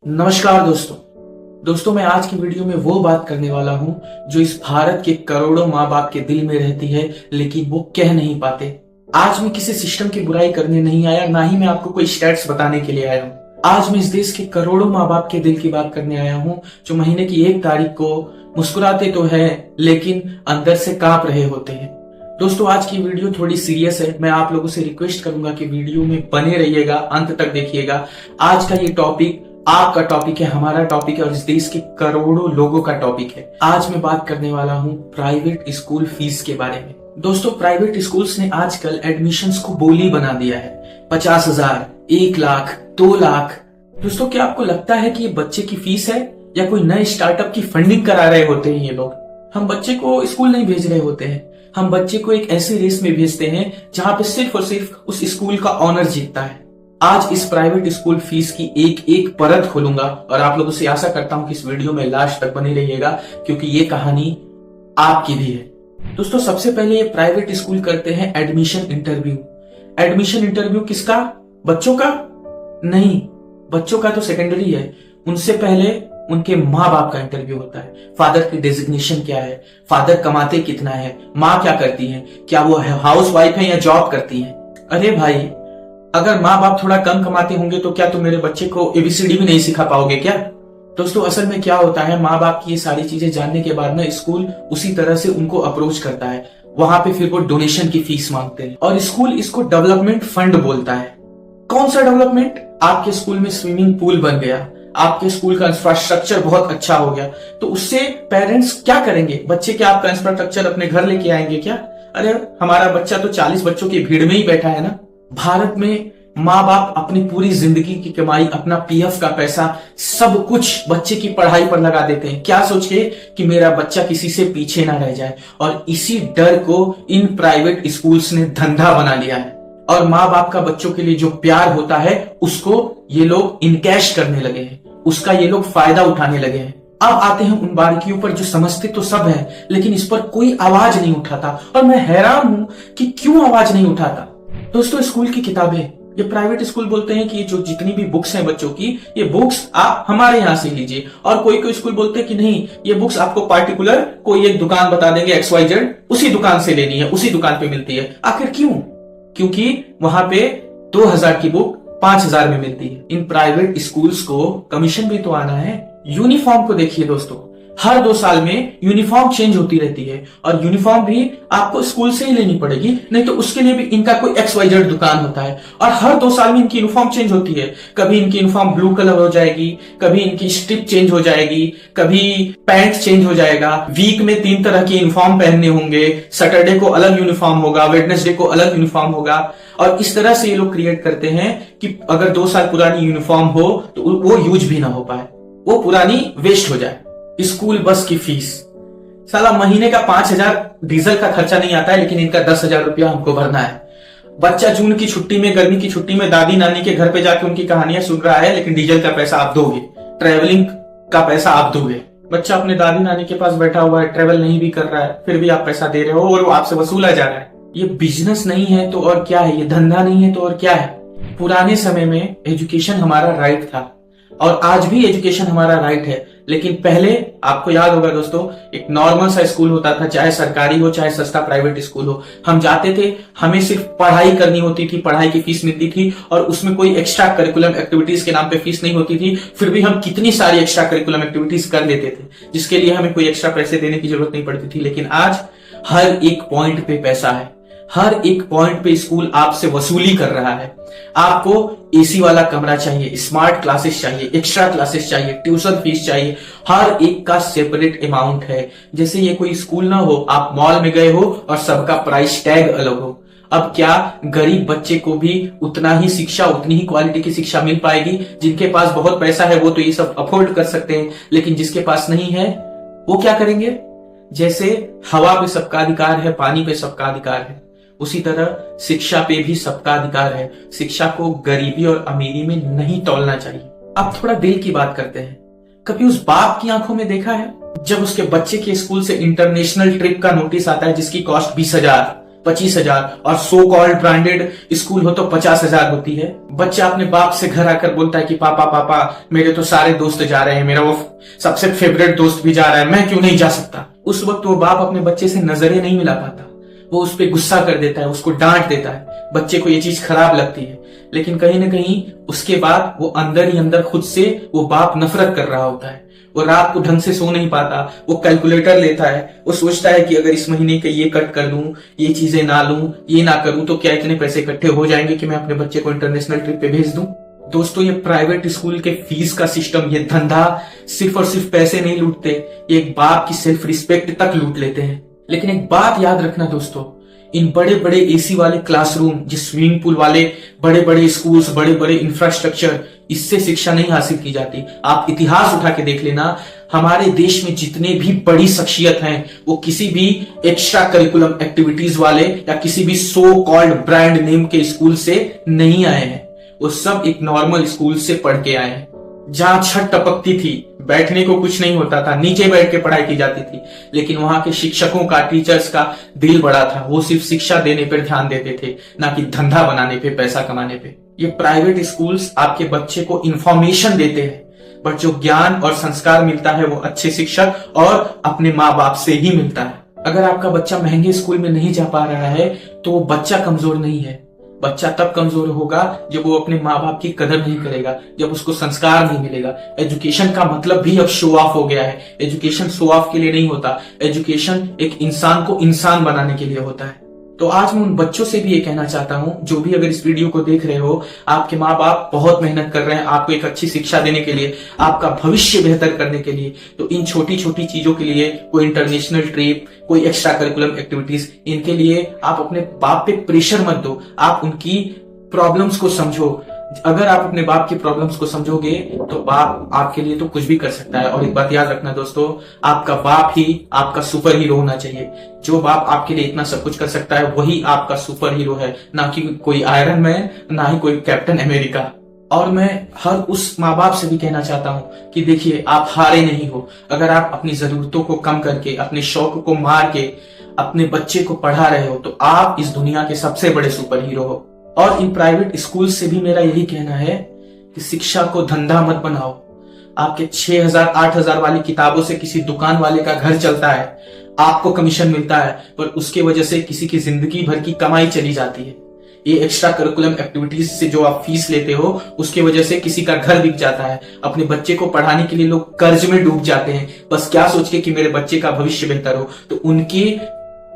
नमस्कार दोस्तों मैं आज की वीडियो में वो बात करने वाला हूं जो इस भारत के करोड़ों माँ बाप के दिल में रहती है, लेकिन वो कह नहीं पाते। आज मैं किसी सिस्टम की बुराई करने नहीं आया, ना ही मैं आपको कोई स्टैट्स बताने के लिए आया हूं। आज मैं इस देश के करोड़ों माँ बाप के दिल की बात करने आया हूं, जो महीने की 1 तारीख को मुस्कुराते तो है लेकिन अंदर से कांप रहे होते हैं। दोस्तों आज की वीडियो थोड़ी सीरियस है। मैं आप लोगों से रिक्वेस्ट करूंगा कि वीडियो में बने रहिएगा, अंत तक देखिएगा। आज का ये टॉपिक आपका टॉपिक है, हमारा टॉपिक है और इस देश के करोड़ों लोगों का टॉपिक है। आज मैं बात करने वाला हूं प्राइवेट स्कूल फीस के बारे में। दोस्तों प्राइवेट स्कूल्स ने आजकल एडमिशन्स को बोली बना दिया है। 50,000, 1 लाख, 2 लाख। दोस्तों क्या आपको लगता है कि ये बच्चे की फीस है या कोई नए स्टार्टअप की फंडिंग करा रहे होते हैं ये लोग? हम बच्चे को स्कूल नहीं भेज रहे होते हैं, हम बच्चे को एक ऐसी रेस में भेजते हैं जहां पे सिर्फ और सिर्फ उस स्कूल का ऑनर जीतता है। आज इस प्राइवेट स्कूल फीस की एक एक परत खोलूंगा और आप लोगों से आशा करता हूं कि इस वीडियो में लास्ट तक बने रहिएगा, क्योंकि ये कहानी आपकी भी है। दोस्तों सबसे पहले ये प्राइवेट स्कूल करते हैं एडमिशन इंटरव्यू। एडमिशन इंटरव्यू किसका? बच्चों का? नहीं, बच्चों का तो सेकेंडरी है। उनसे पहले उनके माँ बाप का इंटरव्यू होता है। फादर की डेजिग्नेशन क्या है, फादर कमाते कितना है, माँ क्या करती है, क्या वो हाउस वाइफ है या जॉब करती है। अरे भाई, अगर माँ बाप थोड़ा कम कमाते होंगे तो क्या तुम मेरे बच्चे को एबीसीडी भी नहीं सिखा पाओगे क्या? दोस्तों असल में क्या होता है, माँ बाप की ये सारी चीजें जानने के बाद ना स्कूल उसी तरह से उनको अप्रोच करता है। वहां पे फिर वो डोनेशन की फीस मांगते हैं और स्कूल इसको डेवलपमेंट फंड बोलता है। कौन सा डेवलपमेंट? आपके स्कूल में स्विमिंग पूल बन गया, आपके स्कूल का इंफ्रास्ट्रक्चर बहुत अच्छा हो गया, तो उससे पेरेंट्स क्या करेंगे? बच्चे क्या आपका इंफ्रास्ट्रक्चर अपने घर लेके आएंगे क्या? अरे हमारा बच्चा तो 40 बच्चों की भीड़ में ही बैठा है ना। भारत में माँ बाप अपनी पूरी जिंदगी की कमाई, अपना पीएफ का पैसा, सब कुछ बच्चे की पढ़ाई पर लगा देते हैं। क्या सोच के कि मेरा बच्चा किसी से पीछे ना रह जाए, और इसी डर को इन प्राइवेट स्कूल्स ने धंधा बना लिया है। और माँ बाप का बच्चों के लिए जो प्यार होता है उसको ये लोग इनकैश करने लगे हैं, उसका ये लोग फायदा उठाने लगे हैं। अब आते हैं उन बारीकियों पर जो समझते तो सब है, लेकिन इस पर कोई आवाज नहीं उठाता। और मैं हैरान हूं कि क्यों आवाज नहीं उठाता। दोस्तों स्कूल की किताबें, ये प्राइवेट स्कूल बोलते हैं कि ये जो जितनी भी बुक्स हैं बच्चों की, ये बुक्स आप हमारे यहाँ से लीजिए। और कोई स्कूल बोलते हैं कि नहीं, ये बुक्स आपको पार्टिकुलर कोई एक दुकान बता देंगे XYZ, उसी दुकान से लेनी है, उसी दुकान पे मिलती है। आखिर क्यों? क्योंकि वहां पे 2000 की बुक 5000 में मिलती है। इन प्राइवेट स्कूल्स को कमीशन भी तो आना है। यूनिफॉर्म को देखिए दोस्तों, हर 2 साल में यूनिफॉर्म चेंज होती रहती है और यूनिफॉर्म भी आपको स्कूल से ही लेनी पड़ेगी, नहीं तो उसके लिए भी इनका कोई XYZ दुकान होता है। और हर 2 साल में इनकी यूनिफॉर्म चेंज होती है। कभी इनकी यूनिफॉर्म ब्लू कलर हो जाएगी, कभी इनकी स्ट्रिप चेंज हो जाएगी, कभी पैंट चेंज हो जाएगा। वीक में 3 तरह की यूनिफॉर्म पहनने होंगे। सैटरडे को अलग यूनिफॉर्म होगा, वेडनेसडे को अलग यूनिफॉर्म होगा। और इस तरह से ये लोग क्रिएट करते हैं कि अगर 2 साल पुरानी यूनिफॉर्म हो तो वो यूज भी ना हो पाए, वो पुरानी वेस्ट हो जाए। स्कूल बस की फीस, साला महीने का 5000 डीजल का खर्चा नहीं आता है, लेकिन इनका 10,000 रुपया हमको भरना है। बच्चा जून की छुट्टी में, गर्मी की छुट्टी में दादी नानी के घर पे जाके उनकी कहानियां सुन रहा है, लेकिन डीजल का पैसा आप दोगे, ट्रेवलिंग का पैसा आप दोगे। बच्चा अपने दादी नानी के पास बैठा हुआ है, ट्रेवल नहीं भी कर रहा है, फिर भी आप पैसा दे रहे हो और वो आपसे वसूला जा रहा है। ये बिजनेस नहीं है तो और क्या है, ये धंधा नहीं है तो और क्या है। पुराने समय में एजुकेशन हमारा राइट था और आज भी एजुकेशन हमारा राइट है, लेकिन पहले आपको याद होगा दोस्तों, एक नॉर्मल सा स्कूल होता था, चाहे सरकारी हो चाहे सस्ता प्राइवेट स्कूल हो। हम जाते थे, हमें सिर्फ पढ़ाई करनी होती थी, पढ़ाई की फीस मिलती थी और उसमें कोई एक्स्ट्रा करिकुलम एक्टिविटीज के नाम पे फीस नहीं होती थी। फिर भी हम कितनी सारी एक्स्ट्रा करिकुलम एक्टिविटीज कर लेते थे, जिसके लिए हमें कोई एक्स्ट्रा पैसे देने की जरूरत नहीं पड़ती थी। लेकिन आज हर एक पॉइंट पे पैसा है, हर एक पॉइंट पे स्कूल आपसे वसूली कर रहा है। आपको एसी वाला कमरा चाहिए, स्मार्ट क्लासेस चाहिए, एक्स्ट्रा क्लासेस चाहिए, ट्यूशन फीस चाहिए, हर एक का सेपरेट अमाउंट है। जैसे ये कोई स्कूल ना हो, आप मॉल में गए हो और सबका प्राइस टैग अलग हो। अब क्या गरीब बच्चे को भी उतना ही शिक्षा, उतनी ही क्वालिटी की शिक्षा मिल पाएगी? जिनके पास बहुत पैसा है वो तो ये सब अफोर्ड कर सकते हैं, लेकिन जिसके पास नहीं है वो क्या करेंगे? जैसे हवा पे सबका अधिकार है, पानी पे सबका अधिकार है, उसी तरह शिक्षा पे भी सबका अधिकार है। शिक्षा को गरीबी और अमीरी में नहीं तौलना चाहिए। अब थोड़ा दिल की बात करते हैं। कभी उस बाप की आंखों में देखा है जब उसके बच्चे के स्कूल से इंटरनेशनल ट्रिप का नोटिस आता है जिसकी कॉस्ट 20,000, 25,000 और सो कॉल्ड ब्रांडेड स्कूल हो तो 50,000 होती है। बच्चा अपने बाप से घर आकर बोलता है कि पापा पापा मेरे तो सारे दोस्त जा रहे हैं, मेरा वो सबसे फेवरेट दोस्त भी जा रहा है, मैं क्यों नहीं जा सकता। उस वक्त वो बाप अपने बच्चे से नजरें नहीं मिला पाता, वो उस पर गुस्सा कर देता है, उसको डांट देता है। बच्चे को ये चीज खराब लगती है, लेकिन कहीं ना कहीं उसके बाद वो अंदर ही अंदर खुद से वो बाप नफरत कर रहा होता है। वो रात को ढंग से सो नहीं पाता, वो कैलकुलेटर लेता है, वो सोचता है कि अगर इस महीने के ये कट कर लूं, ये चीजें ना लूं, ये ना करूं तो क्या इतने पैसे इकट्ठे हो जाएंगे कि मैं अपने बच्चे को इंटरनेशनल ट्रिप पे भेज दूं। दोस्तों, ये प्राइवेट स्कूल के फीस का सिस्टम, ये धंधा सिर्फ और सिर्फ पैसे नहीं लूटते, ये एक बाप की सेल्फ रिस्पेक्ट तक लूट लेते हैं। लेकिन एक बात याद रखना दोस्तों, इन बड़े बड़े एसी वाले क्लासरूम, जिस स्विमिंग पूल वाले बड़े बड़े स्कूल्स, बड़े बड़े इंफ्रास्ट्रक्चर, इससे शिक्षा नहीं हासिल की जाती। आप इतिहास उठा के देख लेना, हमारे देश में जितने भी बड़ी शख्सियत हैं वो किसी भी एक्स्ट्रा करिकुलम एक्टिविटीज वाले या किसी भी सो कॉल्ड ब्रांड नेम के स्कूल से नहीं आए हैं। वो सब एक नॉर्मल स्कूल से पढ़ के आए हैं, जहां छत टपकती थी, बैठने को कुछ नहीं होता था, नीचे बैठ के पढ़ाई की जाती थी, लेकिन वहां के शिक्षकों का, टीचर्स का दिल बड़ा था। वो सिर्फ शिक्षा देने पर ध्यान देते थे, ना कि धंधा बनाने पे, पैसा कमाने पे। ये प्राइवेट स्कूल्स आपके बच्चे को इंफॉर्मेशन देते हैं, बट जो ज्ञान और संस्कार मिलता है वो अच्छे शिक्षक और अपने माँ बाप से ही मिलता है। अगर आपका बच्चा महंगे स्कूल में नहीं जा पा रहा है तो वो बच्चा कमजोर नहीं है। बच्चा तब कमजोर होगा जब वो अपने माँ बाप की कदर नहीं करेगा, जब उसको संस्कार नहीं मिलेगा। एजुकेशन का मतलब भी अब शो ऑफ हो गया है। एजुकेशन शो ऑफ के लिए नहीं होता, एजुकेशन एक इंसान को इंसान बनाने के लिए होता है। तो आज मैं उन बच्चों से भी ये कहना चाहता हूं, जो भी अगर इस वीडियो को देख रहे हो, आपके माँ बाप बहुत मेहनत कर रहे हैं आपको एक अच्छी शिक्षा देने के लिए, आपका भविष्य बेहतर करने के लिए। तो इन छोटी छोटी चीजों के लिए, कोई इंटरनेशनल ट्रिप, कोई एक्स्ट्रा करिकुलम एक्टिविटीज, इनके लिए आप अपने बाप पे प्रेशर मत दो, आप उनकी प्रॉब्लम्स को समझो। अगर आप अपने बाप की प्रॉब्लम्स को समझोगे तो बाप आपके लिए तो कुछ भी कर सकता है। और एक बात याद रखना दोस्तों, आपका बाप ही आपका सुपर हीरो होना चाहिए। जो बाप आपके लिए इतना सब कुछ कर सकता है वही आपका सुपर हीरो है, ना कि कोई आयरन मैन, ना ही कोई कैप्टन अमेरिका। और मैं हर उस माँ बाप से भी कहना चाहता हूं कि देखिए, आप हारे नहीं हो। अगर आप अपनी जरूरतों को कम करके, अपने शौक को मार के अपने बच्चे को पढ़ा रहे हो तो आप इस दुनिया के सबसे बड़े सुपर हीरो हो। और इन प्राइवेट स्कूल से भी मेरा यही कहना है कि शिक्षा को धंधा मत बनाओ। आपके 6,000 8,000 वाली किताबों से किसी दुकान वाले का घर चलता है, आपको कमीशन मिलता है, पर उसके वजह से किसी की जिंदगी भर की कमाई चली जाती है। ये एक्स्ट्रा करिकुलम एक्टिविटीज से जो आप फीस लेते हो, उसके वजह से किसी का घर बिक जाता है। अपने बच्चे को पढ़ाने के लिए लोग कर्ज में डूब जाते हैं, बस क्या सोच के कि मेरे बच्चे का भविष्य बेहतर हो। तो उनके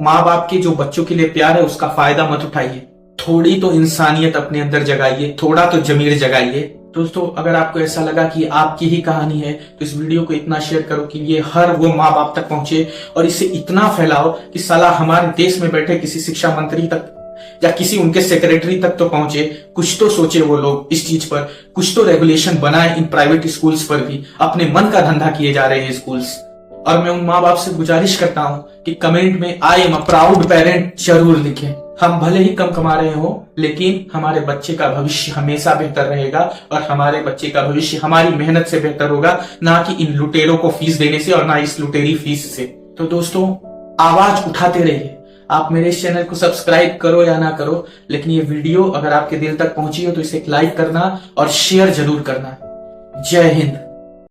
माँ बाप के जो बच्चों के लिए प्यार है उसका फायदा मत उठाइए। थोड़ी तो इंसानियत अपने अंदर जगाइए, थोड़ा तो जमीर जगाइए। दोस्तों, अगर आपको ऐसा लगा कि आपकी ही कहानी है तो इस वीडियो को इतना शेयर करो कि ये हर वो माँ बाप तक पहुंचे, और इसे इतना फैलाओ कि साला हमारे देश में बैठे किसी शिक्षा मंत्री तक या किसी उनके सेक्रेटरी तक तो पहुंचे। कुछ तो सोचे वो लोग इस चीज पर, कुछ तो रेगुलेशन बनाए इन प्राइवेट स्कूल्स पर भी। अपने मन का धंधा किए जा रहे हैं स्कूल्स। और मैं उन माँ बाप से गुजारिश करता हूं कि कमेंट में I am a proud parent जरूर लिखें। हम भले ही कम कमा रहे हो, लेकिन हमारे बच्चे का भविष्य हमेशा बेहतर रहेगा, और हमारे बच्चे का भविष्य हमारी मेहनत से बेहतर होगा, ना कि इन लुटेरों को फीस देने से और ना इस लुटेरी फीस से। तो दोस्तों, आवाज उठाते रहिए। आप मेरे इस चैनल को सब्सक्राइब करो या ना करो, लेकिन ये वीडियो अगर आपके दिल तक पहुंची हो तो इसे लाइक करना और शेयर जरूर करना। जय हिंद।